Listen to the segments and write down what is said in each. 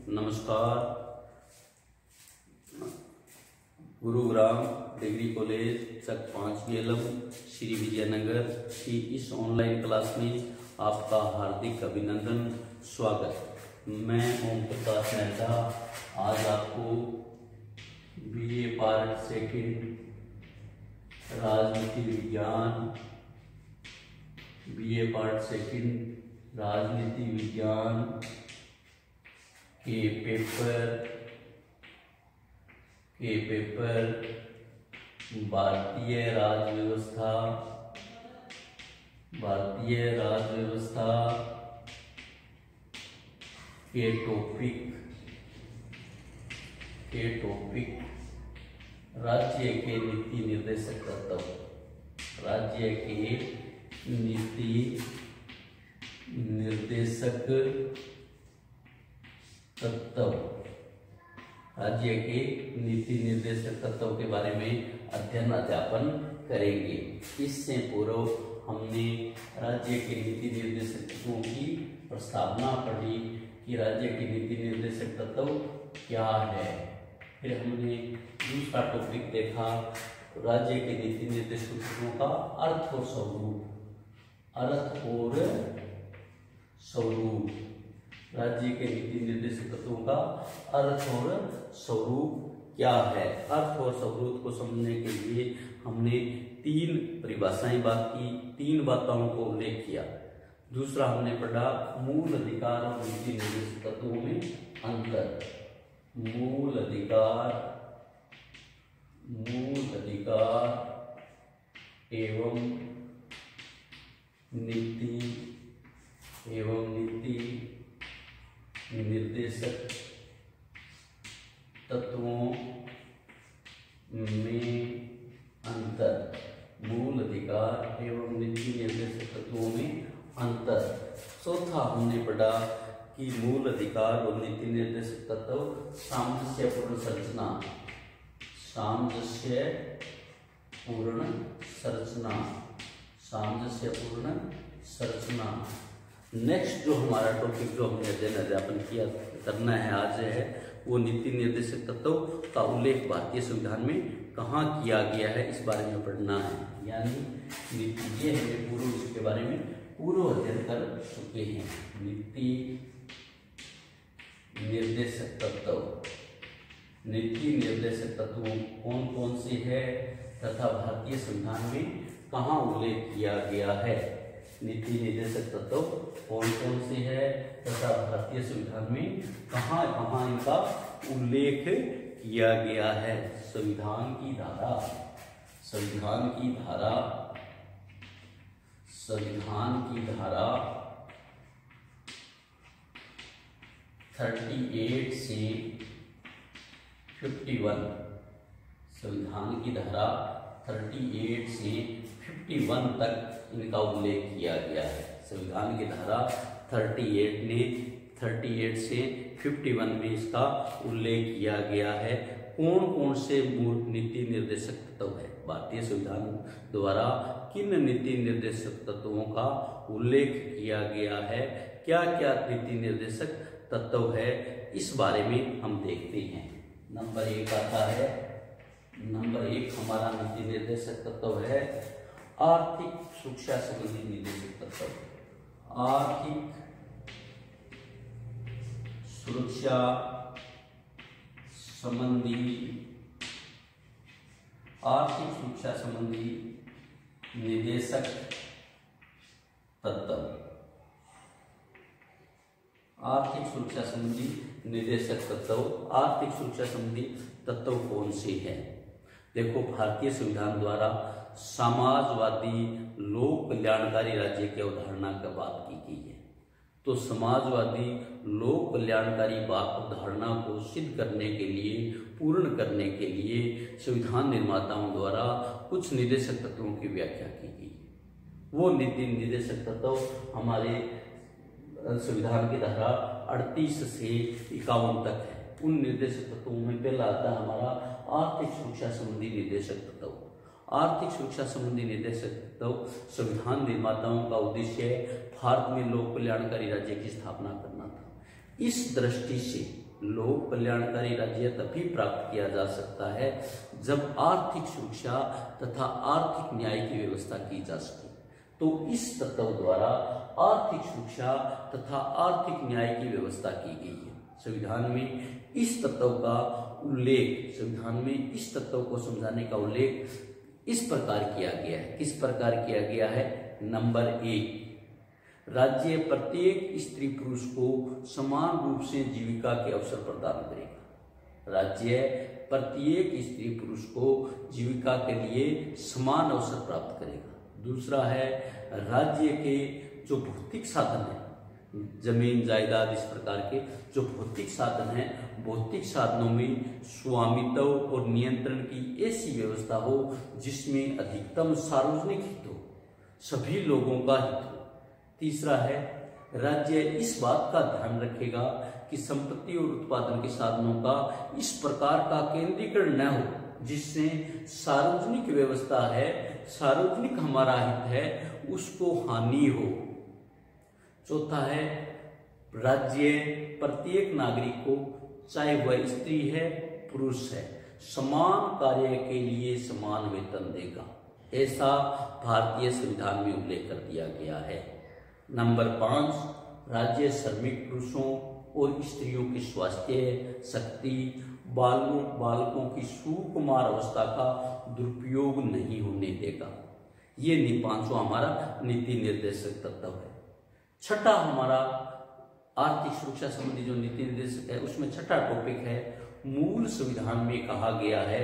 नमस्कार। Gurugram degree college चक 5 BLM Shri Vijayanagar की इस ऑनलाइन क्लास में आपका हार्दिक अभिनंदन, स्वागत। मैं ओम प्रकाश मेहता आज आपको BA पार्ट सेकंड राजनीति विज्ञान, BA पार्ट सेकंड राजनीति विज्ञान के पेपर भारतीय राज व्यवस्था के टॉपिक राज्य के नीति निर्देशक तत्व, राज्य के नीति निर्देशक तत्व, राज्य के नीति निर्देशक तत्व के बारे में अध्ययन अध्यापन करेंगे। इससे पूर्व हमने राज्य के नीति निर्देशक तत्वों की प्रस्तावना पढ़ी कि राज्य के नीति निर्देशक तत्व क्या है। फिर हमने दूसरा टॉपिक देखा, राज्य के नीति निर्देशक तत्वों का अर्थ और स्वरूप, राज्य के नीति निर्देशक तत्वों का अर्थ और स्वरूप क्या है। अर्थ और स्वरूप को समझने के लिए हमने 3 परिभाषाएं बात की, 3 बातों को उल्लेख किया। दूसरा हमने पढ़ा मूल अधिकार और नीति निर्देशक तत्वों में अंतर। मूल अधिकार एवं नीति निर्देशक तत्वों में अंतर। मूल अधिकार एवं नीति निर्देशक तत्वों में अंतर। चौथा हमने पढ़ा कि मूल अधिकार और नीति निर्देशक तत्व सामंजस्यपूर्ण संरचना। नेक्स्ट जो हमारा टॉपिक जो हमने अध्ययन अध्यापन किया करना है आज है वो नीति निर्देशक तत्व का उल्लेख भारतीय संविधान में कहाँ किया गया है, इस बारे में पढ़ना है। यानी नीति ये है पूर्व इसके बारे में पूर्व अध्ययन कर चुके हैं। नीति निर्देशक तत्व कौन कौन से है तथा भारतीय संविधान में कहाँ उल्लेख किया गया है। नीति निर्देशक तत्व कौन कौन से है तथा भारतीय संविधान में कहाँ कहाँ इनका उल्लेख किया गया है। संविधान की धारा 38 से 51, संविधान की धारा 38 से 51 तक इनका उल्लेख किया गया है। संविधान की धारा 38 से 51 में इसका उल्लेख किया गया है। कौन कौन से मूल नीति निर्देशक तत्व है, भारतीय संविधान द्वारा किन नीति निर्देशक तत्वों का उल्लेख किया गया है, क्या क्या नीति निर्देशक तत्व है, इस बारे में हम देखते हैं। नंबर 1 आता है, नंबर 1 हमारा नीति निर्देशक तत्व है आर्थिक सुरक्षा संबंधी निर्देशक तत्व। आर्थिक सुरक्षा संबंधी निर्देशक तत्व। आर्थिक सुरक्षा संबंधी निर्देशक तत्व। आर्थिक सुरक्षा संबंधी तत्व कौन से हैं? देखो, भारतीय संविधान द्वारा समाजवादी लोक कल्याणकारी राज्य की अवधारणा की बात की गई है। तो समाजवादी लोक कल्याणकारी अवधारणा को सिद्ध करने के लिए, पूर्ण करने के लिए संविधान निर्माताओं द्वारा कुछ निर्देशक तत्वों की व्याख्या की गई है। वो नीति निर्देशक तत्व हमारे संविधान की धारा 38 से 51 तक है। उन निर्देशक तत्वों में पहला आता है हमारा आर्थिक सुरक्षा संबंधी निर्देशक तत्व। आर्थिक सुरक्षा संबंधी निर्देशक तत्व संविधान निर्माताओं का उद्देश्य भारत में लोक कल्याणकारी राज्य की स्थापना करना था। इस दृष्टि से लोक कल्याणकारी राज्य तभी प्राप्त किया जा सकता है जब आर्थिक सुरक्षा तथा आर्थिक न्याय की व्यवस्था की जा सके। तो इस तत्व द्वारा आर्थिक सुरक्षा तथा आर्थिक न्याय की व्यवस्था की गई है। संविधान में इस तत्व का उल्लेख, संविधान में इस तत्व को समझाने का उल्लेख इस प्रकार किया गया है। किस प्रकार किया गया है? नंबर 1, राज्य प्रत्येक स्त्री पुरुष को समान रूप से जीविका के अवसर प्रदान करेगा। राज्य प्रत्येक स्त्री पुरुष को जीविका के लिए समान अवसर प्राप्त करेगा। दूसरा है, राज्य के जो भौतिक साधन है, जमीन जायदाद इस प्रकार के जो भौतिक साधन है, भौतिक साधनों में स्वामित्व और नियंत्रण की ऐसी व्यवस्था हो जिसमें अधिकतम सार्वजनिक हित हो, सभी लोगों का हित हो। तीसरा है, राज्य इस बात का ध्यान रखेगा कि संपत्ति और उत्पादन के साधनों का इस प्रकार का केंद्रीकरण न हो जिससे सार्वजनिक व्यवस्था है, सार्वजनिक हमारा हित है, उसको हानि हो। चौथा है, राज्य प्रत्येक नागरिक को, चाहे वह स्त्री है पुरुष है, समान कार्य के लिए समान वेतन देगा। ऐसा भारतीय संविधान में उल्लेख कर दिया गया है। नंबर 5, राज्य श्रमिक पुरुषों और स्त्रियों की स्वास्थ्य, शक्ति, बालकों की सुकुमार अवस्था का दुरुपयोग नहीं होने देगा। ये 5वां हमारा नीति निर्देशक तत्व है। छठा हमारा आर्थिक सुरक्षा संबंधी जो नीति निर्देशक है उसमें छठा टॉपिक है, मूल संविधान में कहा गया है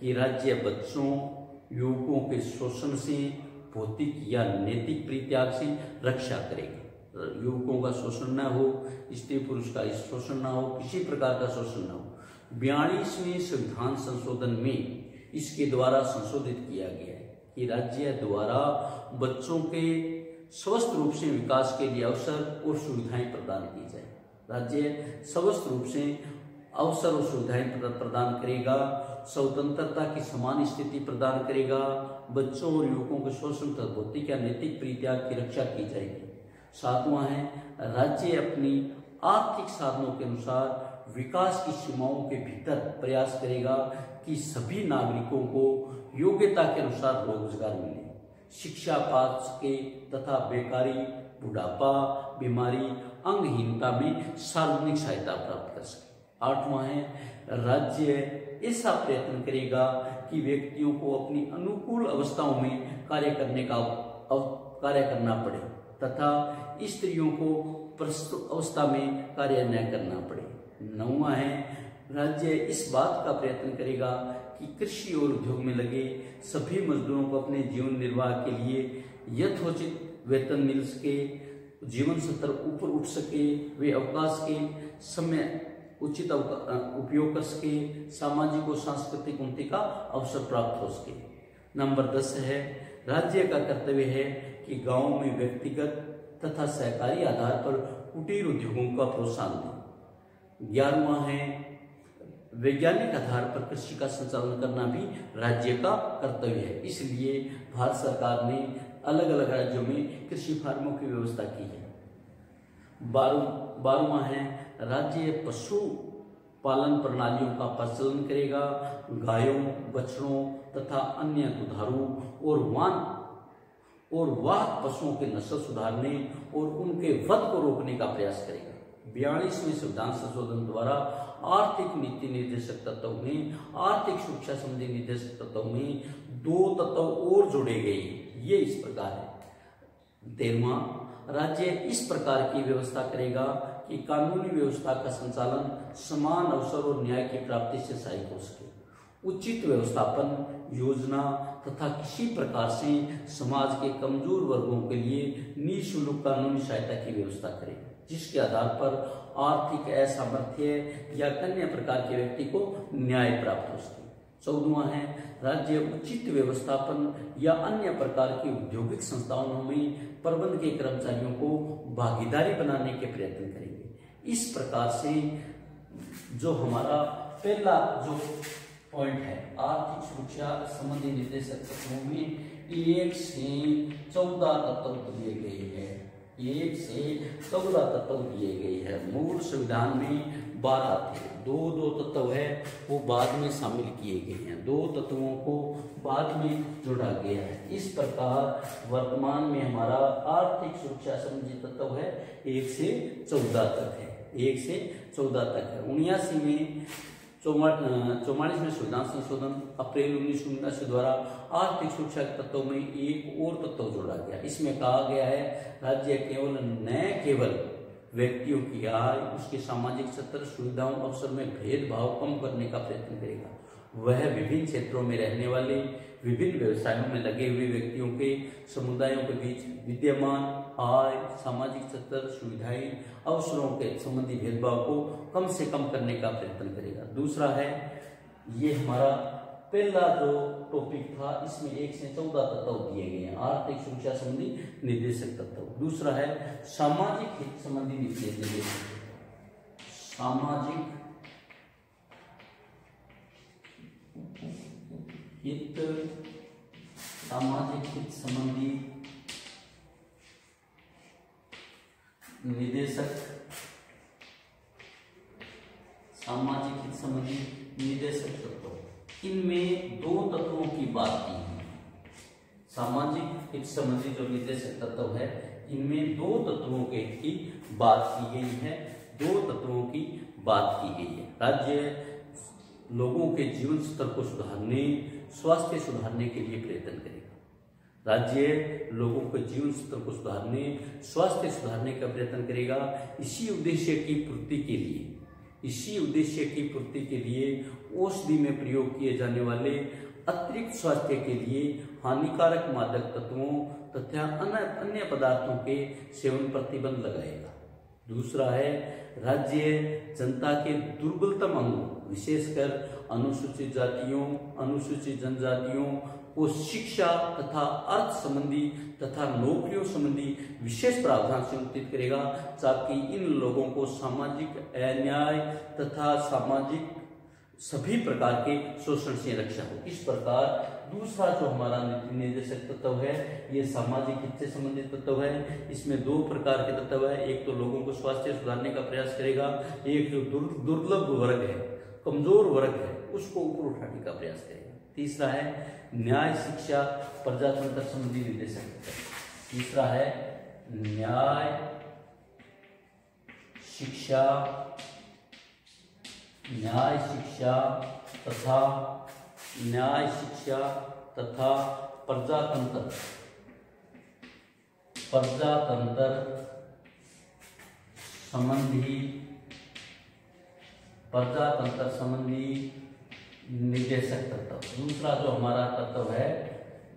कि राज्य बच्चों, युवकों के शोषण से, भौतिक या नैतिक परित्याग से रक्षा करेगा। युवकों का शोषण न हो, स्त्री पुरुष का शोषण न हो, किसी प्रकार का शोषण न हो। 42वें संविधान संशोधन में इसके द्वारा संशोधित किया गया है कि राज्य द्वारा बच्चों के स्वस्थ रूप से विकास के लिए अवसर और सुविधाएं प्रदान की जाए। राज्य स्वस्थ रूप से अवसर और सुविधाएं प्रदान करेगा, स्वतंत्रता की समान स्थिति प्रदान करेगा, बच्चों और युवकों के शोषण तथा भौतिक या नैतिक परित्याग की रक्षा की जाएगी। 7वां है, राज्य अपनी आर्थिक साधनों के अनुसार विकास की सीमाओं के भीतर प्रयास करेगा कि सभी नागरिकों को योग्यता के अनुसार रोजगार मिले, शिक्षा पा सके तथा बेकारी, बुढ़ापा, बीमारी, अंगहीनता में सार्वजनिक सहायता प्राप्त कर सके। 8वां है, राज्य ऐसा प्रयत्न करेगा कि व्यक्तियों को अपनी अनुकूल अवस्थाओं में कार्य करना पड़े तथा स्त्रियों को प्रस्तुत अवस्था में कार्य न करना पड़े। 9वां है, राज्य इस बात का प्रयत्न करेगा कि कृषि और उद्योग में लगे सभी मजदूरों को अपने जीवन निर्वाह के लिए यथोचित वेतन मिल सके, जीवन स्तर ऊपर उठ सके, वे अवकाश के समय उचित उपयोग कर सके, सामाजिक और सांस्कृतिक उन्नति का अवसर प्राप्त हो सके। नंबर 10 है, राज्य का कर्तव्य है कि गांव में व्यक्तिगत तथा सहकारी आधार पर कुटीर उद्योगों का प्रोत्साहन दें। 11वां है, वैज्ञानिक आधार पर कृषि का संचालन करना भी राज्य का कर्तव्य है। इसलिए भारत सरकार ने अलग अलग राज्यों में कृषि फार्मों की व्यवस्था की है। 12वां है, राज्य पशु पालन प्रणालियों का प्रचलन करेगा, गायों, बछड़ों तथा अन्य दुधारू और वाहक पशुओं के नस्ल सुधारने और उनके वध को रोकने का प्रयास करेगा। 42वें संविधान संशोधन द्वारा आर्थिक नीति निर्देशक तत्व में, आर्थिक सुरक्षा संबंधी निर्देशक तत्व में 2 तत्व और जोड़े गए। ये इस प्रकार है। 13वां, राज्य इस प्रकार की व्यवस्था करेगा कि कानूनी व्यवस्था का संचालन समान अवसर और न्याय की प्राप्ति से सहायक हो सके। उचित व्यवस्थापन योजना तथा किसी प्रकार से समाज के कमजोर वर्गों के लिए निःशुल्क कानूनी सहायता की व्यवस्था करेगा, जिसके आधार पर आर्थिक असामर्थ्य या अन्य प्रकार के व्यक्ति को न्याय प्राप्त हो सके। 14वां है, राज्य उचित व्यवस्थापन या अन्य प्रकार की औद्योगिक संस्थाओं में प्रबंध के कर्मचारियों को भागीदारी बनाने के प्रयत्न करेंगे। इस प्रकार से जो हमारा पहला जो पॉइंट है, आर्थिक सुरक्षा संबंधी निर्देशक तत्वों में 1 से 14 तत्व दिए गए हैं। 1 से 14 तत्व दिए गए हैं। मूल संविधान में 12 थे, दो तत्व है वो बाद में शामिल किए गए हैं, 2 तत्वों को बाद में जोड़ा गया है। इस प्रकार वर्तमान में हमारा आर्थिक सुरक्षा संबंधी तत्व है 1 से 14 तक है, 1 से 14 तक है। 79 में 44 में संविधान संशोधन अप्रैल 1979 द्वारा आर्थिक सुरक्षा के तत्वों में एक और तत्व जोड़ा गया। इसमें कहा गया है राज्य केवल व्यक्तियों की आय, उसके सामाजिक स्तर, सुविधाओं, अवसर में भेदभाव कम करने का प्रयत्न करेगा। वह विभिन्न क्षेत्रों में रहने वाले, विभिन्न व्यवसायों में लगे हुए व्यक्तियों के समुदायों के बीच विद्यमान आय, सामाजिक स्तर, सुविधाएं, अवसरों के संबंधी भेदभाव को कम से कम करने का प्रयत्न करेगा। दूसरा है, ये हमारा पहला जो टॉपिक था, इसमें 1 से 14 तत्व दिए गए हैं, आर्थिक सुरक्षा संबंधी निर्देशक तत्व। दूसरा है सामाजिक हित संबंधी निर्देशक, सामाजिक हित संबंधी निर्देशक, सामाजिक हित संबंधी निर्देशक तत्व। इनमें 2 तत्वों की बात की है। सामाजिक हित संबंधी जो निर्देशक तत्व है, इनमें 2 तत्वों की बात की गई है, 2 तत्वों की बात की गई है। राज्य लोगों के जीवन स्तर को सुधारने, स्वास्थ्य सुधारने के लिए प्रयत्न करेगा। राज्य लोगों के जीवन स्तर को सुधारने, स्वास्थ्य सुधारने का प्रयत्न करेगा। इसी उद्देश्य की पूर्ति के लिए औषधि में प्रयोग किए जाने वाले अतिरिक्त स्वास्थ्य के लिए हानिकारक मादक तत्वों तथा अन्य पदार्थों के सेवन प्रतिबंध लगाएगा। दूसरा है, राज्य जनता के दुर्बलतम अंगों, विशेषकर अनुसूचित जातियों, अनुसूचित जनजातियों को शिक्षा तथा अर्थ संबंधी तथा नौकरियों संबंधी विशेष प्रावधान से मुक्तित करेगा, ताकि इन लोगों को सामाजिक अन्याय तथा सामाजिक सभी प्रकार के शोषण से रक्षा हो। इस प्रकार दूसरा जो हमारा निर्देशक तत्व है, ये सामाजिक हित से संबंधित तत्व है। इसमें 2 प्रकार के तत्व है, एक तो लोगों को स्वास्थ्य सुधारने का प्रयास करेगा, एक जो दुर्लभ वर्ग है, कमजोर वर्ग है, उसको ऊपर उठाने का प्रयास करेगा। तीसरा है न्याय, शिक्षा, प्रजातंत्र संबंधी निर्देशक तत्व। तीसरा है न्याय, शिक्षा तथा प्रजातंत्र संबंधी निर्देशक तत्व। दूसरा जो हमारा तत्व है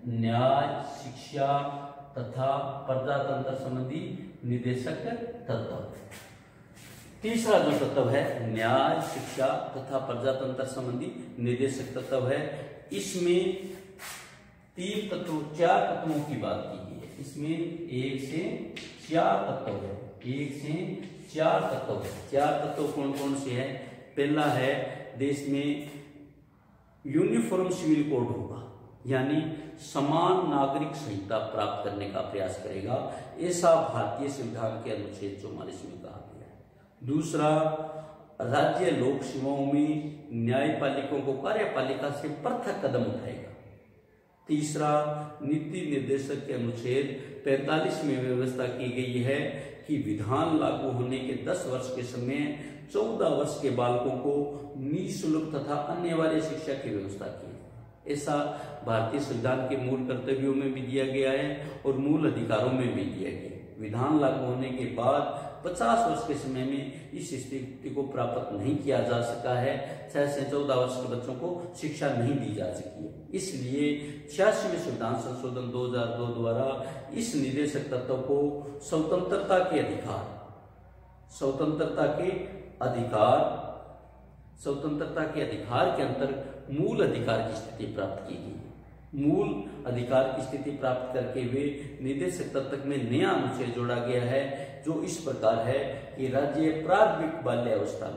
न्याय, शिक्षा तथा प्रजातंत्र संबंधी निर्देशक तत्व। तीसरा जो तत्व है न्याय, शिक्षा तथा प्रजातंत्र संबंधी निर्देशक तत्व है। इसमें 4 तत्वों की बात की गई है। इसमें 1 से 4 तत्व है, 1 से 4 तत्व है। 4 तत्व कौन कौन से हैं? पहला है, देश में यूनिफॉर्म सिविल कोड होगा, यानी समान नागरिक संहिता प्राप्त करने का प्रयास करेगा, ऐसा भारतीय संविधान के अनुच्छेद 44 में कहा गया है। दूसरा, राज्य लोक सेवाओं में न्यायपालिकाओं को कार्यपालिका से पृथक कदम उठाएगा। तीसरा, नीति निर्देशक के अनुच्छेद 45 में व्यवस्था की गई है कि विधान लागू होने के 10 वर्ष के समय 14 वर्ष के बालकों को निःशुल्क तथा अनिवार्य शिक्षा की व्यवस्था की। ऐसा भारतीय संविधान के मूल कर्तव्यों में भी दिया गया है और मूल अधिकारों में भी दिया गया है। विधान लागू होने के बाद 50 वर्ष के समय में इस स्थिति को प्राप्त नहीं किया जा सका है, 6 से 14 वर्ष के बच्चों को शिक्षा नहीं दी जा सकी है। इसलिए 86वें संविधान संशोधन 2002 द्वारा इस निर्देशक तत्व को स्वतंत्रता के अधिकार के अंतर मूल अधिकार की स्थिति प्राप्त की गई। मूल अधिकार की स्थिति प्राप्त करके हुए निर्देशक तत्व में नया अनुच्छेद जोड़ा गया है, जो इस प्रकार है कि राज्य प्रारंभिक बाल्यावस्था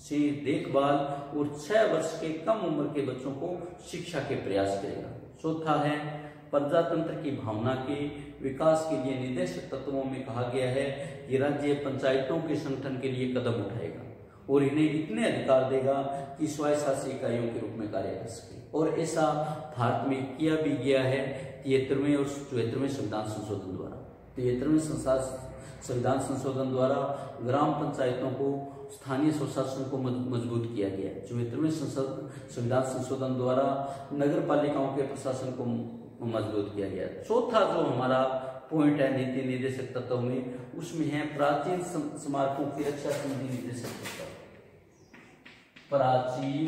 से देखभाल और 6 वर्ष के कम उम्र के बच्चों को शिक्षा के प्रयास करेगा। चौथा है, प्रजातंत्र की भावना के विकास के लिए निर्देशक तत्वों में कहा गया है कि राज्य पंचायतों के संगठन के लिए कदम उठाएगा और इन्हें इतने अधिकार देगा कि स्वशासी इकाइयों के रूप में कार्य कर सके। और ऐसा भारत में किया भी गया है 73वें और 74वें संविधान संशोधन द्वारा। 73वें संविधान संशोधन द्वारा ग्राम पंचायतों को स्थानीय स्वशासन को मजबूत किया गया। 74वें संविधान संशोधन द्वारा नगर पालिकाओं के प्रशासन को मजबूत किया गया। चौथा जो हमारा पॉइंट है नीति निर्देशक तत्व में, उसमें है प्राचीन स्मारकों की रक्षा संबंधी निर्देशक तत्व। प्राचीन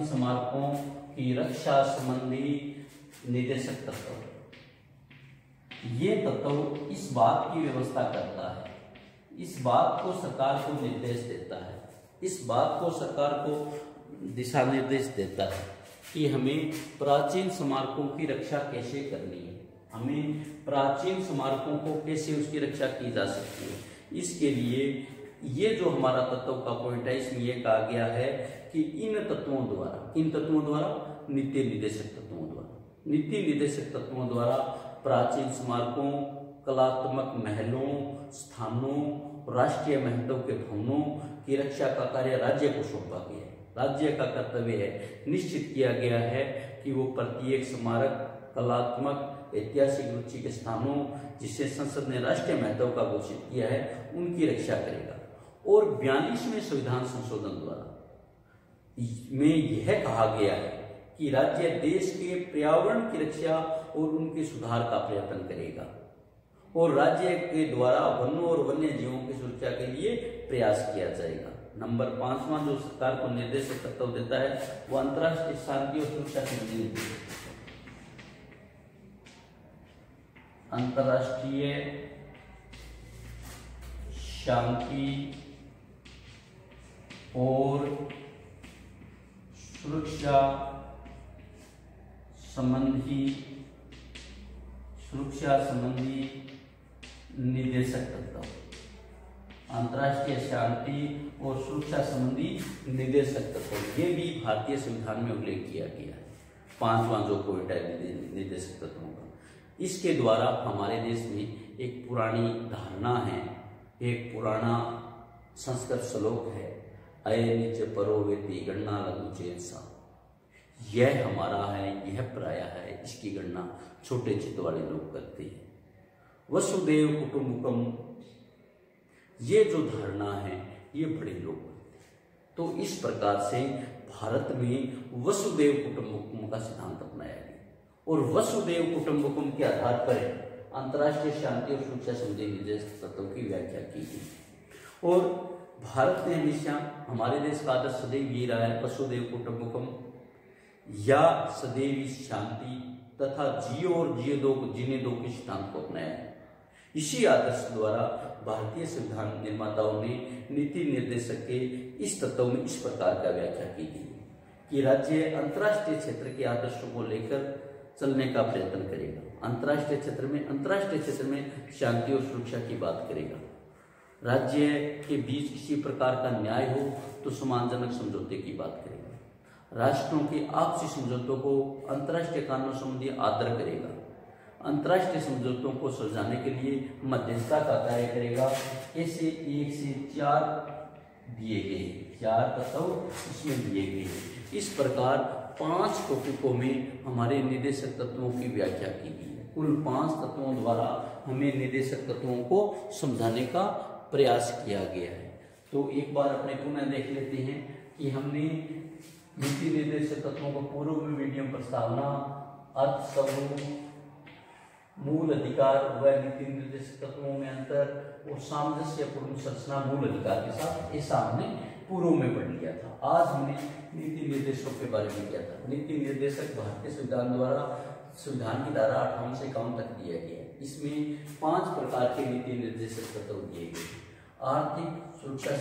स्मारकों की रक्षा संबंधी निर्देशक तत्व। ये तत्व इस बात की व्यवस्था करता है, इस बात को सरकार को निर्देश देता है, इस बात को सरकार को दिशा निर्देश देता है कि हमें प्राचीन स्मारकों की रक्षा कैसे करनी है, हमें प्राचीन स्मारकों को कैसे उसकी रक्षा की जा सकती है। इसके लिए ये जो हमारा तत्व का पॉइंट है, इसमें यह कहा गया है कि इन तत्वों द्वारा नीति निर्देशक तत्वों द्वारा प्राचीन स्मारकों, कलात्मक महलों, स्थानों, राष्ट्रीय महत्व के भवनों की रक्षा का कार्य राज्य को सौंपा गया है। राज्य का कर्तव्य है, निश्चित किया गया है कि वो प्रत्येक स्मारक, कलात्मक, ऐतिहासिक रुचि के स्थानों जिसे संसद ने राष्ट्रीय महत्व का घोषित किया है, उनकी रक्षा करेगा। और 42वें संविधान संशोधन द्वारा में यह कहा गया है कि राज्य देश के पर्यावरण की रक्षा और उनके सुधार का प्रयत्न करेगा और राज्य के द्वारा वनों और वन्य जीवों की सुरक्षा के लिए प्रयास किया जाएगा। नंबर 5वां जो सरकार को निर्देशक तत्व देता है वो अंतर्राष्ट्रीय शांति और सुरक्षा संबंधी निर्देशक। अंतर्राष्ट्रीय शांति और सुरक्षा संबंधी निर्देशक तत्व। अंतर्राष्ट्रीय शांति और सुरक्षा संबंधी निर्देशक तत्व, ये भी भारतीय संविधान में उल्लेख किया गया है। 5वां जो पॉइंट है निर्देशक तत्वों का, इसके द्वारा हमारे देश में एक पुरानी धारणा है, एक पुराना संस्कृत श्लोक है, अय निच परो वेति गणना लघु चेतसा। यह हमारा है, यह पराया है, इसकी गणना छोटे चित्त वाले लोग करते हैं। वसुदेव कुटुंबकम, ये जो धारणा है ये बड़े लोग करते हैं। तो इस प्रकार से भारत में वसुदेव कुटुंबकम का सिद्धांत अपनाया गया और वसुदेव कुटुंबकम के आधार पर अंतर्राष्ट्रीय शांति और सुरक्षा संबंधी निर्देशक तत्वों की व्याख्या की गई। और भारत ने हमेशा, हमारे देश का आदर्श सदैव ये रहा है, वसुदेव कुटुंबकम या सदैव शांति तथा जियो और जिए दो जीने दो के सिद्धांत को अपनाया है। इसी आदर्श द्वारा भारतीय संविधान निर्माताओं ने नीति निर्देशक के इस तत्व में इस प्रकार का व्याख्या की गई कि राज्य अंतर्राष्ट्रीय क्षेत्र के आदर्शों को लेकर चलने का प्रयत्न करेगा। अंतर्राष्ट्रीय क्षेत्र में शांति और सुरक्षा की बात करेगा। राज्य के बीच किसी प्रकार का न्याय हो तो सम्मानजनक समझौते की बात करेगा। राष्ट्रों के आपसी समझौतों को अंतर्राष्ट्रीय कानून संबंधी आदर करेगा। अंतर्राष्ट्रीय समझौतों को सुलझाने के लिए मध्यस्थता का कार्य करेगा। ऐसे 1 से 4 दिए गए, 4 तत्व इसमें दिए गए। इस प्रकार 5 टॉपिकों में हमारे निर्देशक तत्वों की व्याख्या की गई है। कुल 5 तत्वों द्वारा हमें निर्देशक तत्वों को समझाने का प्रयास किया गया है। तो एक बार अपने पुनः देख लेते हैं कि हमने नीति निर्देशक तत्वों को पूर्व में मीडियम प्रस्तावना, अर्थ समूह, मूल अधिकार व नीति निर्देशक तत्वों में अंतर और सामंजस्यपूर्ण संरचना मूल अधिकार के साथ, ऐसा हमने पूर्व में पढ़ लिया था। आज हमने नीति निर्देशों के बारे में किया था। नीति निर्देशक भारतीय संविधान द्वारा संविधान की धारा 58 से 51 तक दिया गया है। इसमें 5 प्रकार के नीति निर्देशक तत्व दिए गए। आर्थिक सुरक्षा